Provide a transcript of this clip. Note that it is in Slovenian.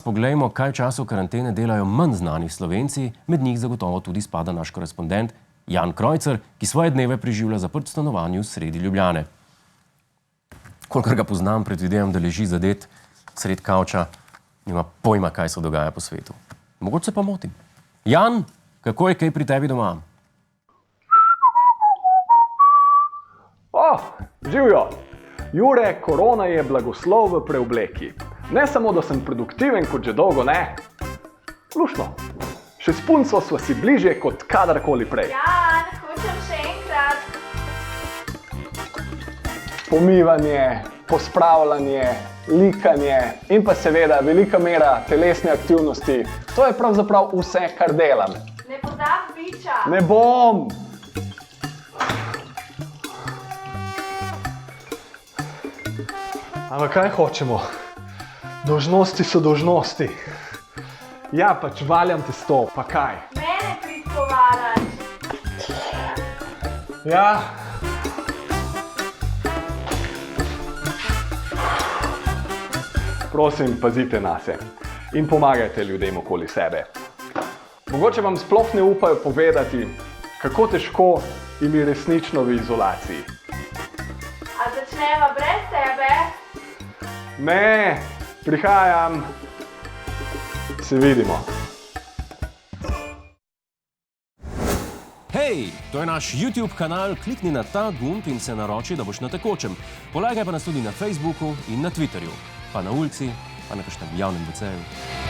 poglejmo, kaj v času karantene delajo manj znani Slovenci, med njih zagotovo tudi spada naš korespondent Jan Krojcer, ki svoje dneve preživlja zaprt v stanovanju sredi Ljubljane. Kolikor ga poznam, predvidevam, da leži zadet sred kavča, nima pojma, kaj se dogaja po svetu. Mogoče se pa motim. Jan, kako je kaj pri tebi doma? Živjo! Jure, korona je blagoslov v preobleki. Ne samo, da sem produktiven kot že dolgo ne. Lušno. Še s punco sva si bližje kot kadarkoli prej. Jan, hočem še enkrat. Pomivanje, pospravljanje, likanje in pa seveda velika mera telesne aktivnosti. To je pravzaprav vse, kar delam. Ne podam biča. Ne bom! Ampak kaj hočemo? Dolžnosti so dolžnosti. Ja, pač valjam testo, pa kaj? Mene pritkovaraš. Ja. Prosim, pazite nase in pomagajte ljudem okoli sebe. Mogoče vam sploh ne upajo povedati, kako težko jim je resnično v izolaciji. A začneva brez tebe? Ne, prihajam. Se vidimo. Hej, to je naš YouTube kanal, klikni na ta gumb in se naroči, da boš na tekočem. Polagaj pa nas tudi na Facebooku in na Twitterju, pa na ulici, pa na kakšnem javnem WC-ju.